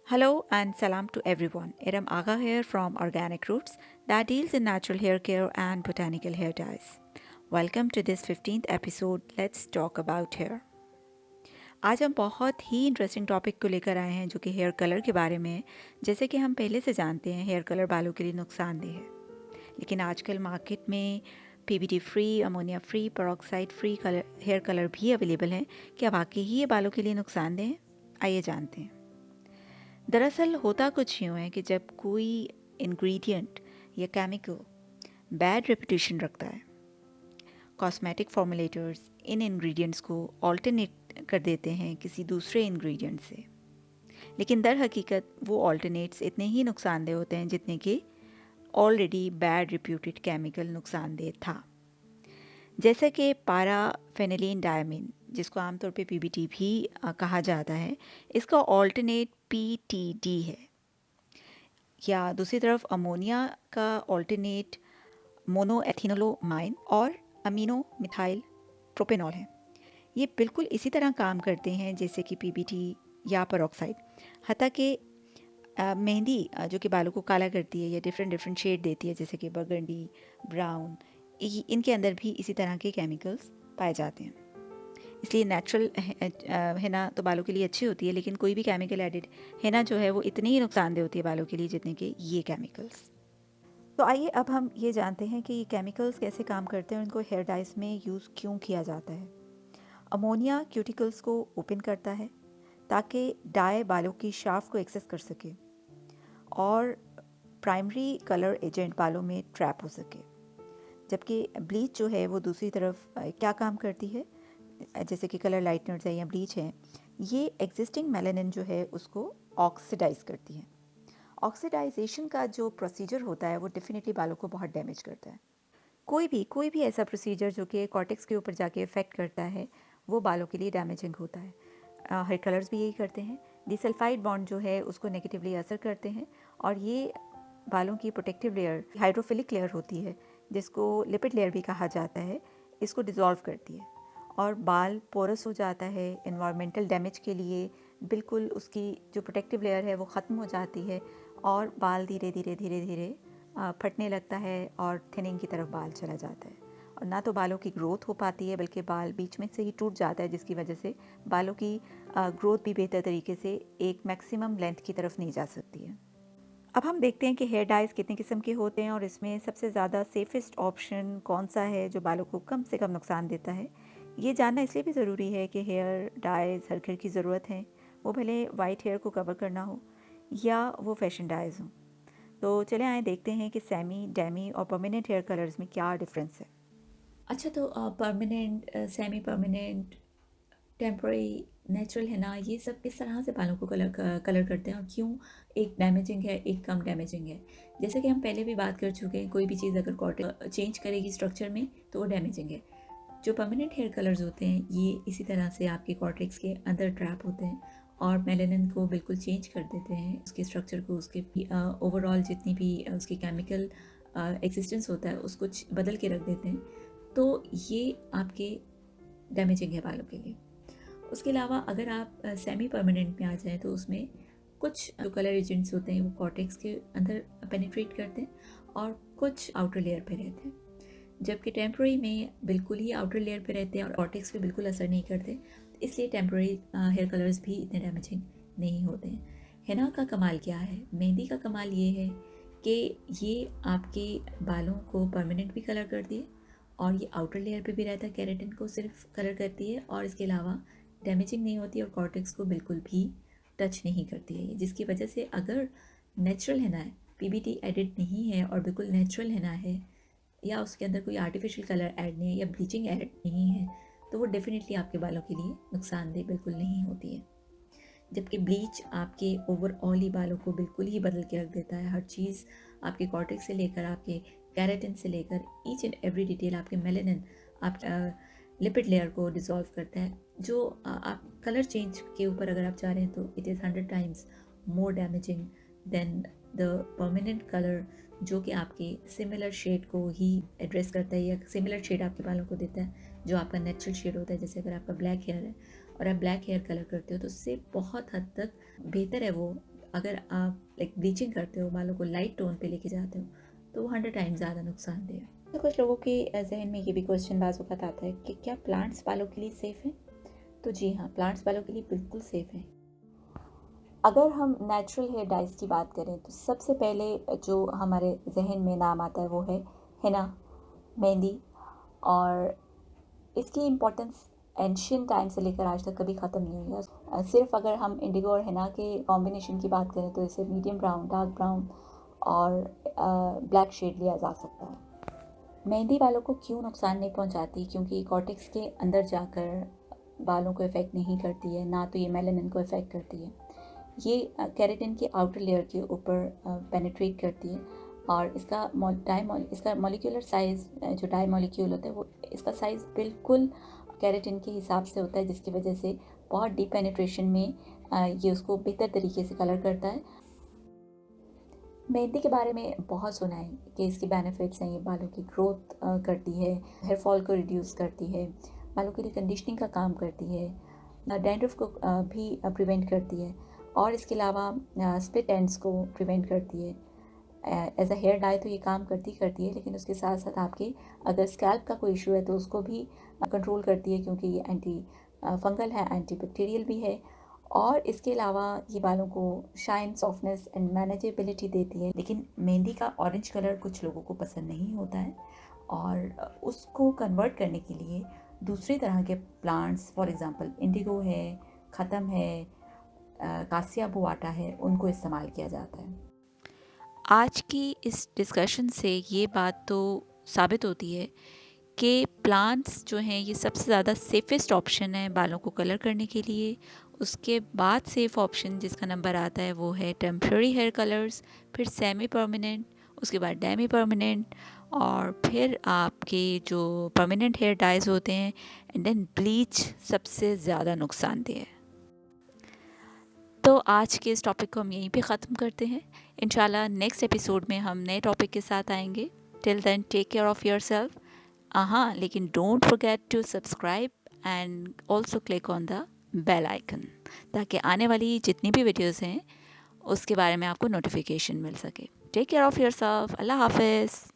Hello and salam to everyone. Iram Aga here from Organic Roots that deals in natural hair care and botanical hair dyes. Welcome to this 15th episode. Let's talk about hair. आज हम बहुत ही interesting topic को लेकर आए हैं जो कि hair colour के बारे में है। जैसे कि हम पहले से जानते हैं हेयर कलर बालों के लिए नुकसानदेह है, लेकिन आजकल मार्केट में PBT free, ammonia free, peroxide free hair colour भी अवेलेबल हैं। क्या वाकई ही ये बालों के लिए नुकसानदेह है? आइए जानते हैं। दरअसल होता कुछ यूँ है कि जब कोई इंग्रेडिएंट या केमिकल बैड रेपुटेशन रखता है, कॉस्मेटिक फॉर्मुलेटर्स इन इंग्रेडिएंट्स को ऑल्टरनेट कर देते हैं किसी दूसरे इंग्रेडिएंट से, लेकिन दर हकीकत वो ऑल्टरनेट्स इतने ही नुकसानदेह होते हैं जितने कि ऑलरेडी बैड रिप्यूटेड केमिकल नुकसानदेह था। जैसे कि पाराफेनिलीन डायमीन, जिसको आमतौर पे पीबीटी भी कहा जाता है, इसका ऑल्टरनेट पीटीडी है, या दूसरी तरफ अमोनिया का ऑल्टरनेट मोनोएथिनोलोमाइन और अमीनो मिथाइल प्रोपेनॉल है। ये बिल्कुल इसी तरह काम करते हैं जैसे कि पीबीटी या पेरोक्साइड। हत्ता कि मेहंदी जो कि बालों को काला करती है या डिफरेंट शेड देती है, जैसे कि बर्गंडी, ब्राउन, इनके अंदर भी इसी तरह के केमिकल्स पाए जाते हैं। इसलिए नेचुरल हेना तो बालों के लिए अच्छी होती है, लेकिन कोई भी केमिकल एडिड हेना जो है वो इतनी ही नुकसानदेह होती है बालों के लिए जितने कि ये केमिकल्स। तो आइए अब हम ये जानते हैं कि ये केमिकल्स कैसे काम करते हैं और इनको हेयर डाइज में यूज़ क्यों किया जाता है। अमोनिया क्यूटिकल्स को ओपन करता है ताकि डाई बालों की शाफ्ट को एक्सेस कर सके और प्राइमरी कलर एजेंट बालों में ट्रैप हो सके, जबकि ब्लीच जो है वो दूसरी तरफ क्या काम करती है, जैसे कि कलर लाइटनर्स है या ब्लीच है, ये एग्जिस्टिंग मेलानिन जो है उसको ऑक्सीडाइज करती है। ऑक्सीडाइजेशन का जो प्रोसीजर होता है वो डेफिनेटली बालों को बहुत डैमेज करता है। कोई भी ऐसा प्रोसीजर जो कि कॉर्टेक्स के ऊपर जाके इफ़ेक्ट करता है वो बालों के लिए डैमेजिंग होता है। हेयर कलर्स भी यही करते हैं। डिसल्फाइड बॉन्ड जो है उसको नेगेटिवली असर करते हैं और ये बालों की प्रोटेक्टिव लेयर, हाइड्रोफिलिक लेयर होती है जिसको लिपिड लेयर भी कहा जाता है, इसको डिज़ोल्व करती है और बाल पोरस हो जाता है। इन्वायरमेंटल डैमेज के लिए बिल्कुल उसकी जो प्रोटेक्टिव लेयर है वो ख़त्म हो जाती है और बाल धीरे धीरे फटने लगता है और थिनिंग की तरफ बाल चला जाता है और ना तो बालों की ग्रोथ हो पाती है बल्कि बाल बीच में से ही टूट जाता है, जिसकी वजह से बालों की ग्रोथ भी बेहतर तरीके से एक मैक्सिमम लेंथ की तरफ नहीं जा सकती है। अब हम देखते हैं कि हेयर डाइज कितने किस्म के होते हैं और इसमें सबसे ज़्यादा सेफेस्ट ऑप्शन कौन सा है जो बालों को कम से कम नुकसान देता है। ये जानना इसलिए भी ज़रूरी है कि हेयर डाइज हर घर की ज़रूरत है, वो भले वाइट हेयर को कवर करना हो या वो फैशन डाइज हो। तो चले आए देखते हैं कि सेमी, डेमी और परमानेंट हेयर कलर्स में क्या डिफरेंस है। अच्छा, तो permanent, semi permanent, temporary, natural है ना, ये सब किस तरह से बालों को कलर करते हैं और क्यों एक डैमेजिंग है, एक कम डैमेजिंग है? जैसे कि हम पहले भी बात कर चुके हैं, कोई भी चीज़ अगर कॉर्टेक्स चेंज करेगी स्ट्रक्चर में तो वो डैमेजिंग है। जो परमानेंट हेयर कलर्स होते हैं ये इसी तरह से आपके कॉर्टेक्स के अंदर ट्रैप होते हैं और मेलानिन को बिल्कुल चेंज कर देते हैं, उसके स्ट्रक्चर को, उसके ओवरऑल जितनी भी उसकी केमिकल एग्जिस्टेंस होता है उसको बदल के रख देते हैं। तो ये आपके डैमेजिंग है बालों के लिए। उसके अलावा अगर आप सेमी परमानेंट में आ जाएँ तो उसमें कुछ जो कलर एजेंट्स होते हैं वो कॉर्टेक्स के अंदर पेनिट्रेट करते हैं और कुछ आउटर लेयर पे रहते हैं, जबकि टेम्पररी में बिल्कुल ही आउटर लेयर पे रहते हैं और कॉर्टेक्स पे बिल्कुल असर नहीं करते। इसलिए टेम्पररी हेयर कलर्स भी इतने डैमेजिंग नहीं होते हैं। हेना का कमाल क्या है? मेहंदी का कमाल ये है कि ये आपके बालों को परमानेंट भी कलर करती है और ये आउटर लेयर पे भी रहता है, केराटिन को सिर्फ कलर करती है और इसके अलावा डैमेजिंग नहीं होती और कॉर्टेक्स को बिल्कुल भी टच नहीं करती है, जिसकी वजह से अगर नेचुरल हेना है, पीबीटी एडिड नहीं है और बिल्कुल नेचुरल हेना है या उसके अंदर कोई आर्टिफिशियल कलर ऐड नहीं है या ब्लीचिंग ऐड नहीं है, तो वो डेफिनेटली आपके बालों के लिए नुकसानदेह बिल्कुल नहीं होती है। जबकि ब्लीच आपके ओवरऑल ही बालों को बिल्कुल ही बदल के रख देता है। हर चीज़, आपके कॉर्टेक्स से लेकर आपके केराटिन से लेकर ईच एंड एवरी डिटेल, आपके मेलानिन, आप लिपिड लेयर को डिसॉल्व करता है। जो आप कलर चेंज के ऊपर अगर आप चाह रहे हैं तो it is 100 times more damaging than the permanent colour, जो कि आपके सिमिलर शेड को ही एड्रेस करता है या सिमिलर शेड आपके बालों को देता है जो आपका नेचुरल शेड होता है। जैसे अगर आपका ब्लैक हेयर है और आप ब्लैक हेयर कलर करते हो तो उससे बहुत हद तक बेहतर है वो अगर आप लाइक ब्लीचिंग करते हो, बालों को लाइट टोन पे लेके जाते हो, तो वो 100 टाइम्स ज़्यादा नुकसानदेह है। तो कुछ लोगों के जहन में ये भी क्वेश्चन बाज़ वक़्त आता है कि क्या प्लांट्स बालों के लिए सेफ़ हैं? तो जी हाँ, प्लांट्स बालों के लिए बिल्कुल सेफ़ हैं। अगर हम नेचुरल हेयर डाइज़ की बात करें तो सबसे पहले जो हमारे ज़हन में नाम आता है वो है हिना, मेहंदी। और इसकी इम्पोर्टेंस एंशियंट टाइम से लेकर आज तक कभी ख़त्म नहीं हुई है। सिर्फ अगर हम इंडिगो और हिना के कॉम्बिनेशन की बात करें तो इसे मीडियम ब्राउन, डार्क ब्राउन और ब्लैक शेड लिया जा सकता है। मेहंदी बालों को क्यों नुकसान नहीं पहुंचाती? क्योंकि कॉर्टेक्स के अंदर जाकर बालों को इफ़ेक्ट नहीं करती है, ना तो ये मेलानिन को इफ़ेक्ट करती है। ये केराटिन के आउटर लेयर के ऊपर पेनिट्रेट करती है और इसका मॉलिक्यूलर साइज़ जो डाई मॉलिक्यूल होता है वो इसका साइज़ बिल्कुल केराटिन के हिसाब से होता है, जिसकी वजह से बहुत डीप पेनिट्रेशन में ये उसको बेहतर तरीके से कलर करता है। मेहंदी के बारे में बहुत सुना है कि इसके बेनिफिट्स हैं। ये बालों की ग्रोथ करती है, हेयर फॉल को रिड्यूस करती है, बालों के लिए कंडीशनिंग का काम करती है, डैंड्रफ को भी प्रिवेंट करती है और इसके अलावा स्प्लिट एंड्स को प्रिवेंट करती है। एज अ हेयर डाई तो ये काम करती है, लेकिन उसके साथ साथ आपके अगर स्कैल्प का कोई इशू है तो उसको भी कंट्रोल करती है, क्योंकि ये एंटी फंगल है, एंटी बैक्टीरियल भी है। और इसके अलावा ये बालों को शाइन, सॉफ्टनेस एंड मैनेजेबिलिटी देती है। लेकिन मेहंदी का ऑरेंज कलर कुछ लोगों को पसंद नहीं होता है और उसको कन्वर्ट करने के लिए दूसरी तरह के प्लांट्स, फॉर एग्जांपल इंडिगो है, ख़त्म है, कासिया बुआटा है, उनको इस्तेमाल किया जाता है। आज की इस डिस्कशन से ये बात तो साबित होती है कि प्लांट्स जो हैं ये सबसे ज़्यादा सेफ़ेस्ट ऑप्शन है बालों को कलर करने के लिए। उसके बाद सेफ़ ऑप्शन जिसका नंबर आता है वो है टेम्प्रेरी हेयर कलर्स, फिर सेमी परमानेंट, उसके बाद डेमी परमानेंट और फिर आपके जो परमानेंट हेयर डाइज होते हैं, एंड देन ब्लीच सबसे ज़्यादा नुकसानदेह है। तो आज के इस टॉपिक को हम यहीं पे ख़त्म करते हैं। इंशाल्लाह नेक्स्ट एपिसोड में हम नए टॉपिक के साथ आएंगे। Till then take care of yourself. हाँ, लेकिन don't forget to subscribe and also click on the bell icon, ताकि आने वाली जितनी भी वीडियोस हैं उसके बारे में आपको नोटिफिकेशन मिल सके। Take care of yourself. अल्लाह हाफ़िज़।